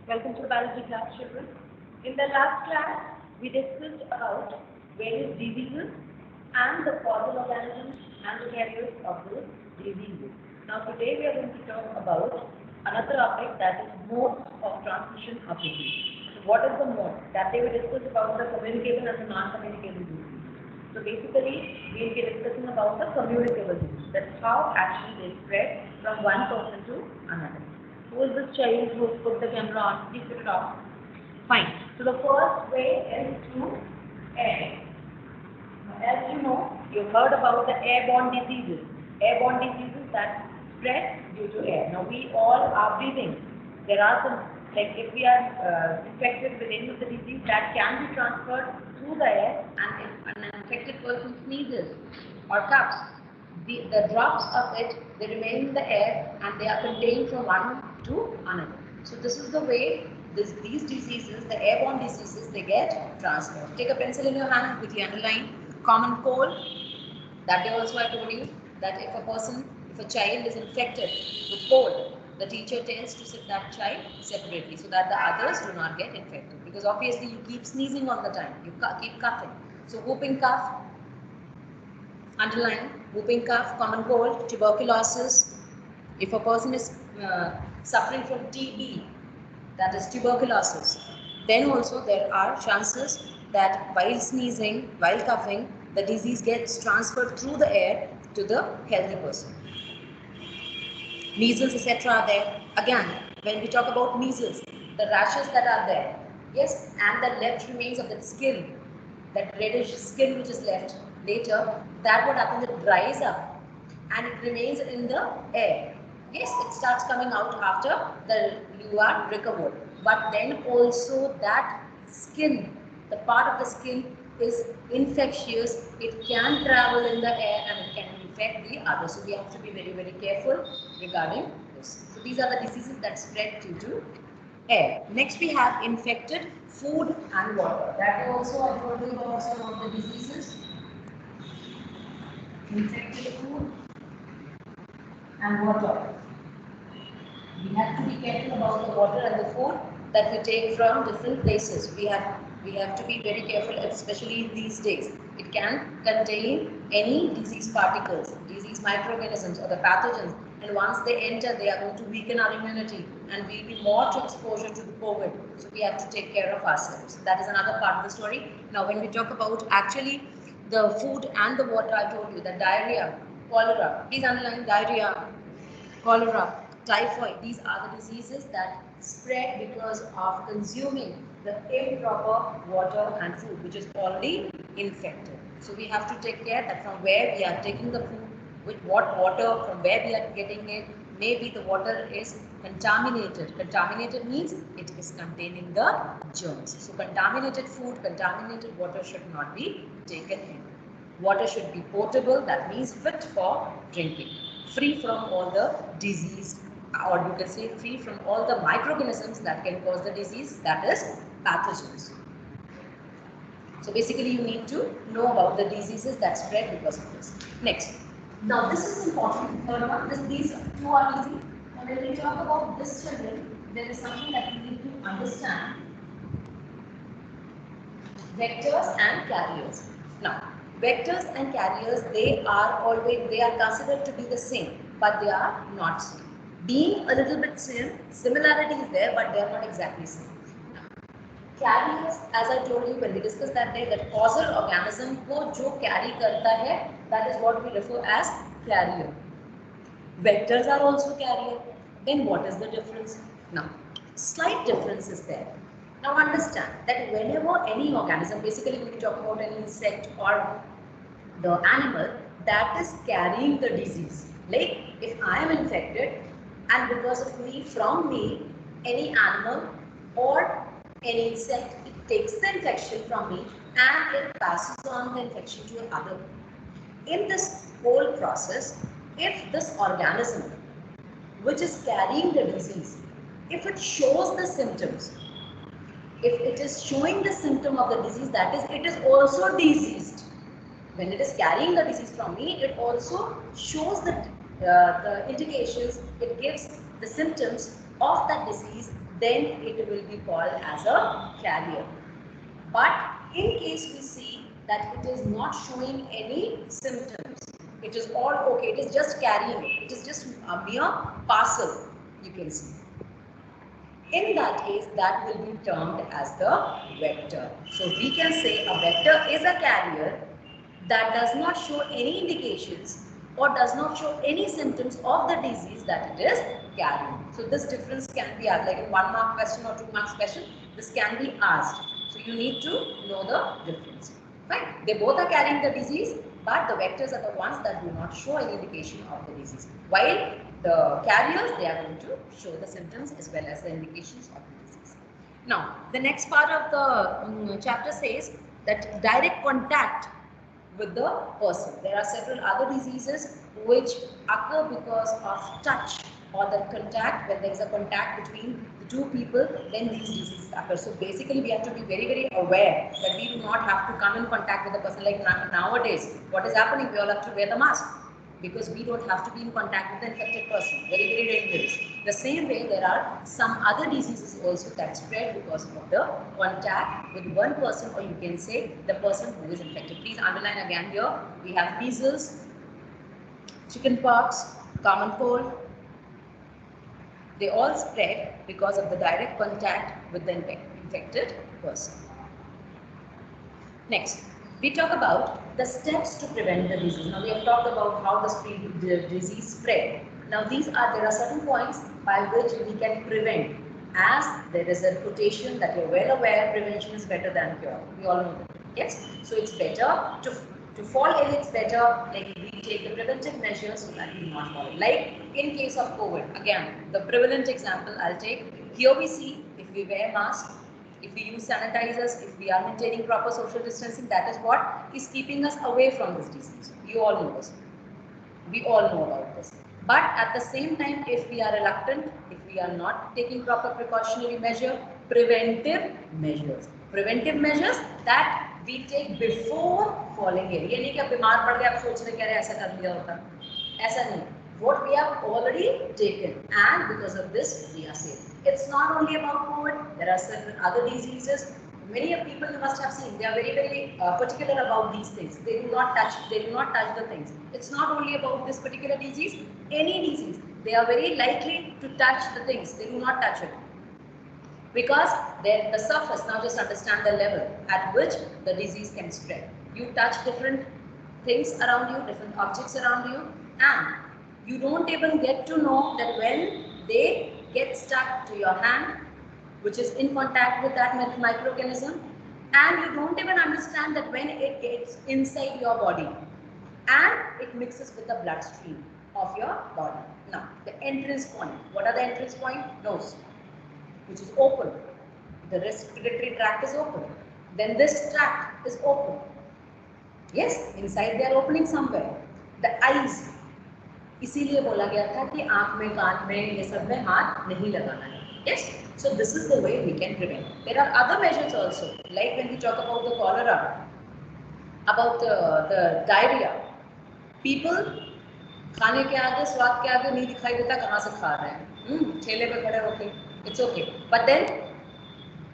Welcome to the biology class, children. In the last class, we discussed about various diseases and the causal organisms and the carriers of those diseases. Now today we are going to talk about another topic, that is modes of transmission of disease. So what is the mode? That day we discussed about the communicable and the non-communicable disease. So basically, we will be discussing about the communicable disease. That's how actually they spread from one person to another. Who is this child who put the camera on? Please put it off. Fine. So the first way is through air. Now, as you know, you've heard about the airborne diseases. Airborne diseases that spread due to air. Now we all are breathing. There are some, like if we are infected with any of the disease, that can be transferred through the air, and if an infected person sneezes or coughs, the drops of it, they remain in the air and they are contained from one to another. So this is the way these diseases, the airborne diseases, they get transferred. Take a pencil in your hand, quickly underline common cold. That day also I told you that if a child is infected with cold, the teacher tells to sit that child separately so that the others do not get infected. Because obviously you keep sneezing all the time, you keep coughing. So whooping cough, underline whooping cough, common cold, tuberculosis. If a person is suffering from TB, that is tuberculosis, then also there are chances that while sneezing, while coughing, the disease gets transferred through the air to the healthy person. Measles, etc. are there. Again, when we talk about measles, the rashes that are there, yes, and the left remains of that skin, that reddish skin which is left later, that what happens, it dries up and it remains in the air. Yes, it starts coming out after you are recovered. But then also that skin, the part of the skin is infectious. It can travel in the air and it can infect the others. So we have to be very, very careful regarding this. So these are the diseases that spread due to air. Next we have infected food and water. That also I told you about some of the diseases. Infected food and water. We have to be careful about the water and the food that we take from different places. We have to be very careful, especially these days. It can contain any disease particles, disease microorganisms or the pathogens, and once they enter, they are going to weaken our immunity and we'll be more to exposure to the COVID. So we have to take care of ourselves. That is another part of the story. Now when we talk about actually the food and the water, I told you that diarrhea, cholera, please underline diarrhea, cholera, typhoid, these are the diseases that spread because of consuming the improper water and food which is already infected. So we have to take care that from where we are taking the food, with what water, from where we are getting it, maybe the water is contaminated. Contaminated means it is containing the germs. So contaminated food, contaminated water should not be taken in. Water should be potable, that means fit for drinking, free from all the disease, or you can say free from all the microorganisms that can cause the disease, that is pathogens. So basically you need to know about the diseases that spread because of this. Next. Now this is important, third one, these two are easy. Now when we talk about this, children, there is something that you need to understand. Vectors and carriers. Now, vectors and carriers, they are considered to be the same, but they are not same. Being a little bit same, similarity is there, but they are not exactly same. Now, carriers, as I told you when we discussed that day, that causal organism को जो carry करता है, that is what we refer as carrier. Vectors are also carrier. Then what is the difference? Now, slight difference is there. Now understand that whenever any organism, basically when we talk about an insect or the animal that is carrying the disease, like if I am infected and because of me, from me, any animal or any insect, it takes the infection from me and it passes on the infection to another. In this whole process, if this organism which is carrying the disease, if it shows the symptoms, if it is showing the symptom of the disease, that is, it is also diseased. When it is carrying the disease from me, it also shows the indications, it gives the symptoms of that disease, then it will be called as a carrier. But in case we see that it is not showing any symptoms, it is all okay, it is just carrying, it is just a mere parcel, you can see. In that case, that will be termed as the vector. So we can say a vector is a carrier that does not show any indications or does not show any symptoms of the disease that it is carrying. So this difference can be asked, like in 1 mark question or 2 marks question, this can be asked. So you need to know the difference. Fine. They both are carrying the disease, but the vectors are the ones that do not show any indication of the disease. While the carriers, they are going to show the symptoms as well as the indications of the disease. Now, the next part of the chapter says that direct contact with the person. There are several other diseases which occur because of touch or the contact. When there is a contact between the two people, then these diseases occur. So basically we have to be very, very aware that we do not have to come in contact with the person. Like nowadays, what is happening? We all have to wear the mask, because we don't have to be in contact with the infected person. Very, very dangerous. The same way, there are some other diseases also that spread because of the contact with one person, or you can say the person who is infected. Please underline again here. We have measles, chickenpox, common cold. They all spread because of the direct contact with the infected person. Next, we talk about the steps to prevent the disease. Now we have talked about how the disease spread. Now there are certain points by which we can prevent, as there is a quotation that you're well aware, prevention is better than cure. We all know that. Yes? So it's better to fall ill, it's better like we take the preventive measures so that we do not fall ill. Like in case of COVID, again, the prevalent example I'll take. Here we see if we wear masks, if we use sanitizers, if we are maintaining proper social distancing, that is what is keeping us away from this disease. You all know this. We all know about this. But at the same time, if we are reluctant, if we are not taking proper precautionary measure, preventive measures that we take before falling ill. ये नहीं कि आप बीमार पड़ गए, आप सोच रहे कि ऐसा कर लिया होता, ऐसा नहीं. What we have already taken, and because of this we are safe. It's not only about COVID. There are certain other diseases. Many of people you must have seen. They are very, very particular about these things. They do not touch the things. It's not only about this particular disease. Any disease, they are very likely to touch the things. They do not touch it because the surface. Now just understand the level at which the disease can spread. You touch different things around you, different objects around you, and you don't even get to know that when they get stuck to your hand, which is in contact with that microorganism, and you don't even understand that when it gets inside your body and it mixes with the bloodstream of your body. Now, the entrance point. What are the entrance point? Nose, which is open. The respiratory tract is open. Then this tract is open. Yes, inside they are opening somewhere. The eyes. इसीलिए बोला गया था कि आँख में, कान में, ये सब में हाथ नहीं लगाना है. Yes, so this is the way we can prevent. There are other measures also, like when we talk about the cholera, about the diarrhea. People खाने के आगे, स्वाद के आगे नहीं दिखाई देता कहाँ से खा रहे हैं. ठेले पे खड़े होके, it's okay. But then,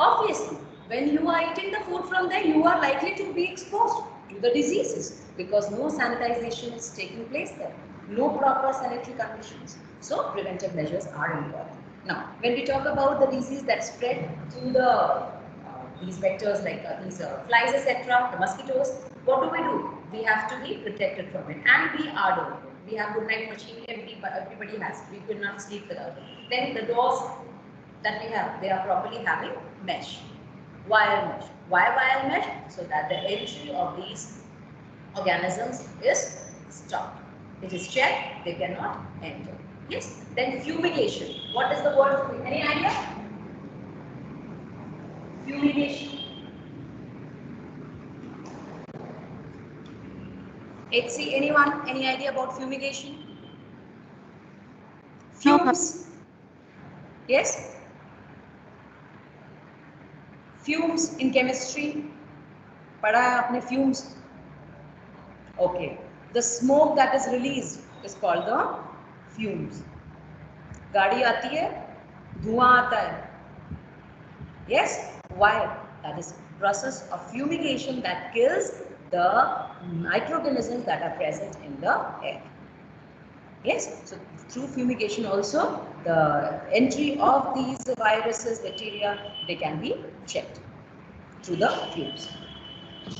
obviously, when you are eating the food from there, you are likely to be exposed to the diseases because no sanitization is taking place there. No proper sanitary conditions. So preventive measures are important. Now, when we talk about the disease that spread through these vectors like these flies, etc., the mosquitoes, what do? We have to be protected from it, and we are doing it. We have good night machine. Everybody has. We could not sleep without it. Then the doors that we have, they are properly having mesh, wire mesh. Why wire mesh? So that the entry of these organisms is stopped. It is checked, they cannot enter. Yes. Then fumigation. What is the word fumigation? Any idea? Fumigation. HC, anyone? Any idea about fumigation? Fumes. Yes? Fumes in chemistry. Padha hai aapne fumes? Okay. The smoke that is released is called the fumes. गाड़ी आती है, धुआं आता है, Yes, why? That is process of fumigation that kills the microorganisms that are present in the air. Yes, so through fumigation also the entry of these viruses, bacteria, they can be checked through the fumes.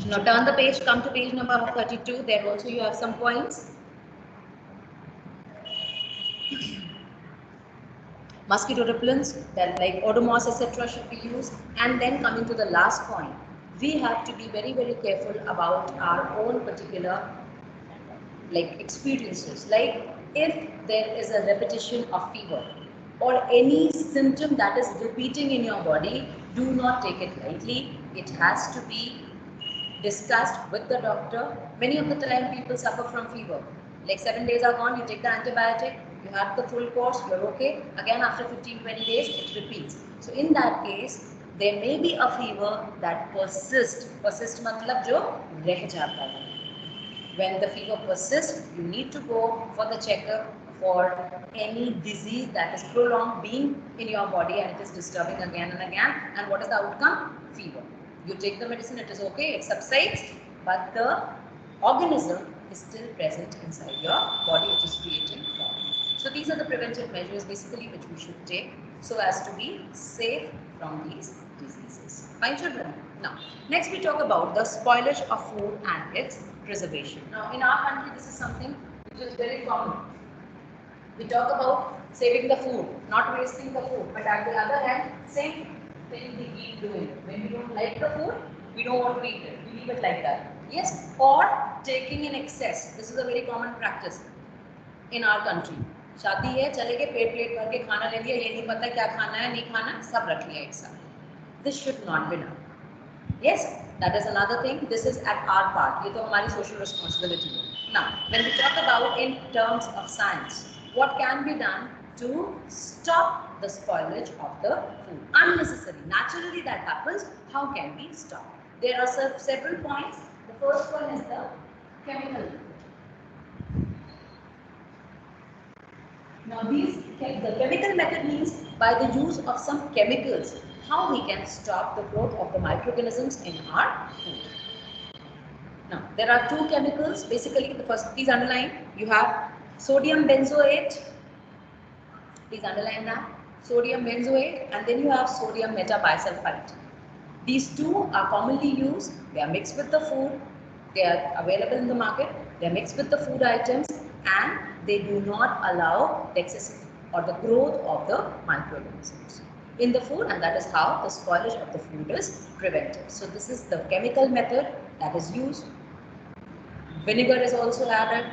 Now turn the page, come to page number 32. There also you have some points. Mosquito repellents, that like Odomos, etc. should be used. And then coming to the last point, we have to be very, very careful about our own particular like experiences. Like if there is a repetition of fever or any symptom that is repeating in your body, do not take it lightly. It has to be discussed with the doctor. Many of the time people suffer from fever. Like 7 days are gone, you take the antibiotic, you have the full course, you're okay. Again after 15-20 days, it repeats. So in that case, there may be a fever that persists. Persist matlab jo reh jata hai. When the fever persists, you need to go for the checkup for any disease that is prolonged being in your body and it is disturbing again and again. And what is the outcome? Fever. You take the medicine, it is okay, it subsides, but the organism is still present inside your body, which is creating problem. So these are the preventive measures basically which we should take so as to be safe from these diseases. Fine, children? Now, next we talk about the spoilage of food and its preservation. Now, in our country, this is something which is very common. We talk about saving the food, not wasting the food, but at the other hand, same thing we keep doing. When we don't like the food, we don't want to eat it. We leave it like that. Yes, or taking in excess. This is a very common practice in our country. शादी है चले गए पेट plate भर के खाना ले लिया ये नहीं पता क्या खाना है नहीं खाना सब रख लिया एक साथ. This should not be done. Yes, that is another thing. This is at our part. ये तो हमारी social responsibility है. Now, when we talk about in terms of science, what can be done to stop the spoilage of the food? Unnecessary. Naturally that happens. How can we stop? There are several points. The first one is the chemical. Now the chemical method means by the use of some chemicals, how we can stop the growth of the microorganisms in our food. Now there are two chemicals, basically the first, please underline, you have sodium benzoate, please underline that, sodium benzoate, and then you have sodium metabisulfite. These two are commonly used, they are mixed with the food, they are available in the market, they are mixed with the food items and they do not allow the excessive or the growth of the microorganisms in the food, and that is how the spoilage of the food is prevented. So this is the chemical method that is used. Vinegar is also added,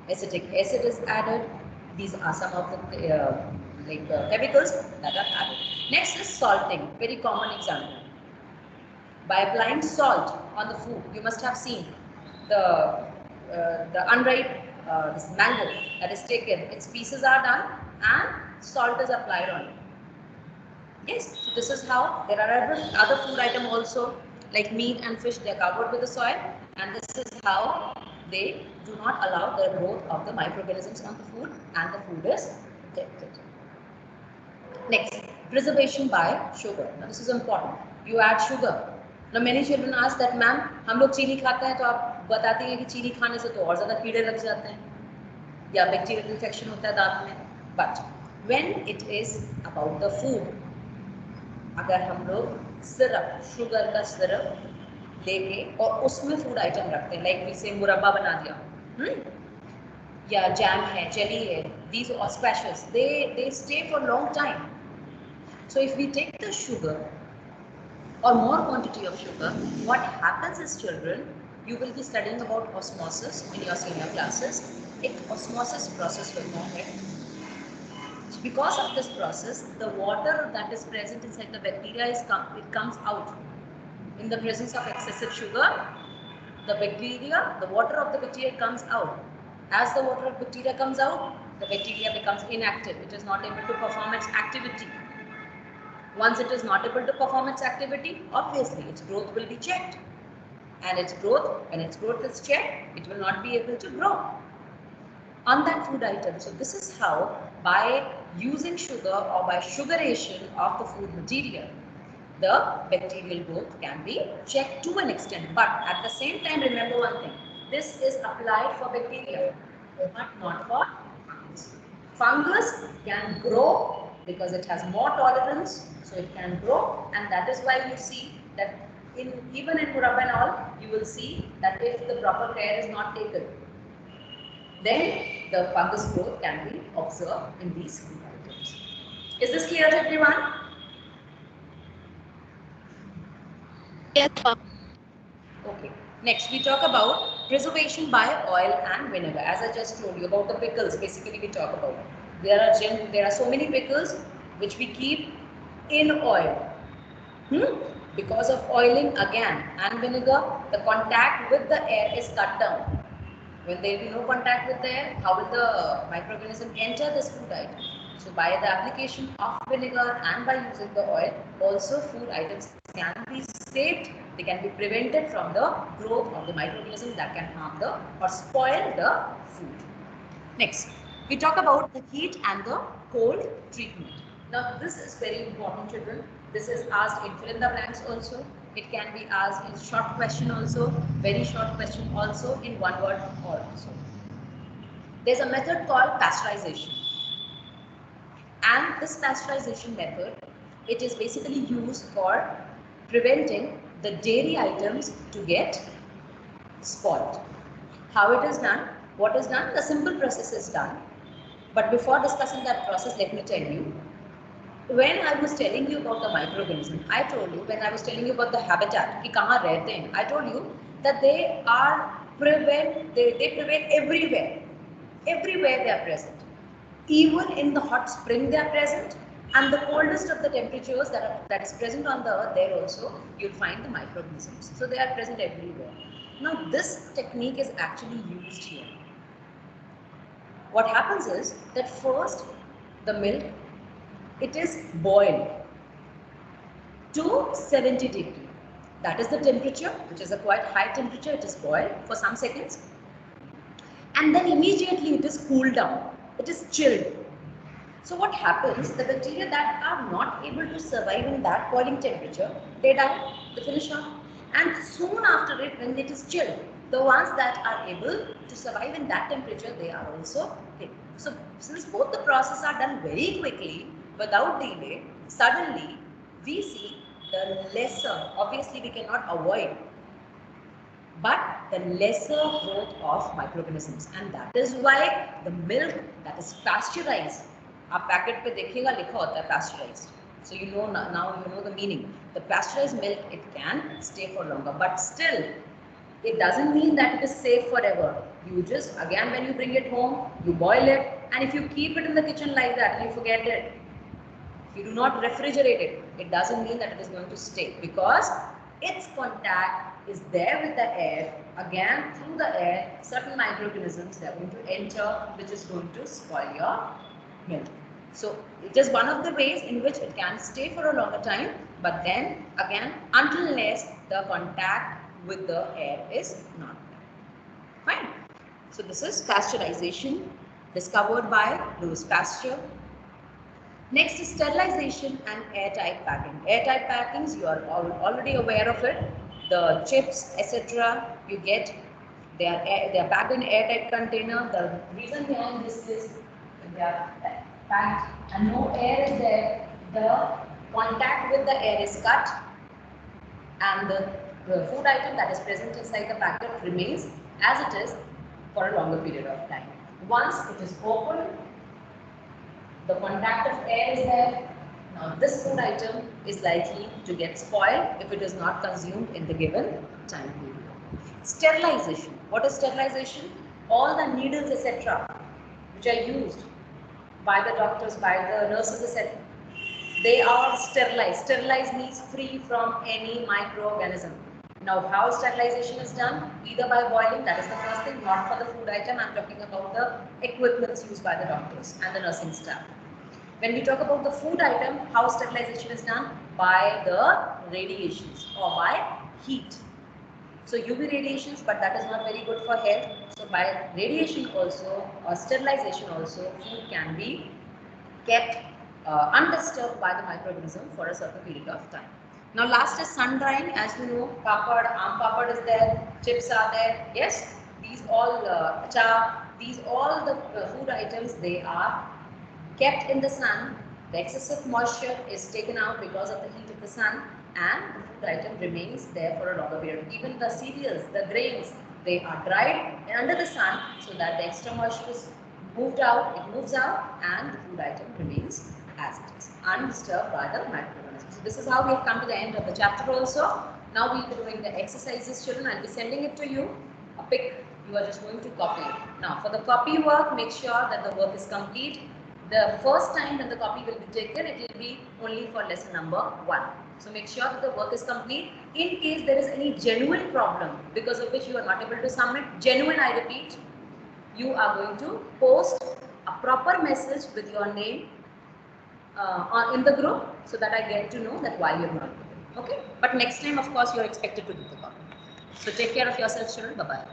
acetic acid is added. These are some of the chemicals that are added. Next is salting, very common example. By applying salt on the food, you must have seen the unripe this mango that is taken, its pieces are done and salt is applied on it. Yes, so this is how there are other food items also like meat and fish, they are covered with the soil, and this is how they do not allow the growth of the microorganisms on the food and the food is protected. Next, preservation by sugar. Now this is important. You add sugar. Now many children ask that, ma'am, हम लोग चीनी खाते हैं तो आप बताती हैं कि चीनी खाने से तो और ज़्यादा कीड़े लग जाते हैं या बैक्टीरियल इन्फेक्शन होता है दांत में. But when it is about the food, अगर हम लोग सिरप, शुगर का सिरप लेके और उसमें फूड आइटम रखते हैं, लाइक जैसे मुरब्बा बना दिया, या जैम है, जेली है, these are specials, they stay for long time. So if we take the sugar or more quantity of sugar, what happens is, children, you will be studying about osmosis in your senior classes. An osmosis process will go ahead. Because of this process, the water that is present inside the bacteria it comes out. In the presence of excessive sugar, the water of the bacteria comes out. As the water of bacteria comes out, the bacteria becomes inactive. It is not able to perform its activity. Once it is not able to perform its activity, obviously its growth will be checked. And when its growth is checked, it will not be able to grow on that food item. So this is how, by using sugar or by sugaration of the food material, the bacterial growth can be checked to an extent. But at the same time, remember one thing. This is applied for bacteria, but not for fungus. Fungus can grow because it has more tolerance, so it can grow, and that is why you see that even in Propanol, you will see that if the proper care is not taken, then the fungus growth can be observed in these food items. Is this clear to everyone? Yes, ma'am. Okay. Next, we talk about preservation by oil and vinegar. As I just told you about the pickles, basically we talk about. There are so many pickles which we keep in oil. Because of oiling again and vinegar, the contact with the air is cut down. When there will be no contact with the air, how will the microorganism enter this food item? So by the application of vinegar and by using the oil, also food items can be saved. They can be prevented from the growth of the microorganism that can harm the or spoil the food. Next, we talk about the heat and the cold treatment. Now this is very important, children. This is asked in fill in the blanks also. It can be asked in short question also, very short question also, in one word also. There's a method called pasteurization. And this pasteurization method, it is basically used for preventing the dairy items to get spoiled. How it is done? What is done? The simple process is done. But before discussing that process, let me tell you, when I was telling you about the microorganism, I told you, when I was telling you about the habitat, कि कहाँ रहते हैं, I told you that they prevent everywhere. Everywhere they are present. Even in the hot spring they are present, and the coldest of the temperatures that is present on the earth, there also you'll find the microorganisms. So they are present everywhere. Now this technique is actually used here. What happens is that first the milk, it is boiled to 70 degrees. That is the temperature, which is a quite high temperature. It is boiled for some seconds, and then immediately it is cooled down. It is chilled. So what happens? The bacteria that are not able to survive in that boiling temperature, they die, they finish off. And soon after it, when it is chilled, the ones that are able to survive in that temperature, they are also hit. So since both the processes are done very quickly, without delay, suddenly we see the lesser, obviously we cannot avoid, but the lesser growth of microorganisms, and that is why the milk that is pasteurized, आप packet पे देखिएगा लिखा होता है pasteurized. So you know now you know the meaning. The pasteurized milk, it can stay for longer, but still it doesn't mean that it is safe forever. You just again when you bring it home, you boil it, and if you keep it in the kitchen like that, you forget it. If you do not refrigerate it, it doesn't mean that it is going to stay, because its contact is there with the air. Again, through the air, certain microorganisms, they are going to enter, which is going to spoil your milk. So it is one of the ways in which it can stay for a longer time, but then again, until unless the contact with the air is not there. Fine. So this is pasteurization, discovered by Louis Pasteur. Next is sterilization and airtight packing. Airtight packings, you are already aware of it. The chips, etc., you get, they are packed in airtight container. The reason behind this is they are packed and no air is there. The contact with the air is cut, and the food item that is present inside the packet remains as it is for a longer period of time. Once it is opened, the contact of air is there. Now this food item is likely to get spoiled if it is not consumed in the given time period. Sterilization. What is sterilization? All the needles, etc., which are used by the doctors, by the nurses, etc., they are sterilized. Sterilized means free from any microorganism. Now, how sterilization is done? Either by boiling, that is the first thing, not for the food item. I'm talking about the equipments used by the doctors and the nursing staff. When we talk about the food item, how sterilization is done? By the radiations or by heat. So UV radiations, but that is not very good for health. So by radiation also or sterilization also, food can be kept undisturbed by the microorganism for a certain period of time. Now last is sun drying. As you know, papad, aam papad is there, chips are there. Yes, these all achar, these all the food items, they are kept in the sun. The excessive moisture is taken out because of the heat of the sun, and the food item remains there for a longer period. Even the cereals, the grains, they are dried under the sun so that the extra moisture is moved out, it moves out, and the food item remains as it is, undisturbed by the microorganisms. So this is how we have come to the end of the chapter also. Now we will be doing the exercises, children. I will be sending it to you. A pic, you are just going to copy it. Now for the copy work, make sure that the work is complete. The first time when the copy will be taken, it will be only for lesson number 1. So make sure that the work is complete. In case there is any genuine problem because of which you are not able to submit, genuine, I repeat, you are going to post a proper message with your name in the group so that I get to know that why you have not done it. Okay? But next time, of course, you are expected to do the copy. So take care of yourself, children. Bye-bye.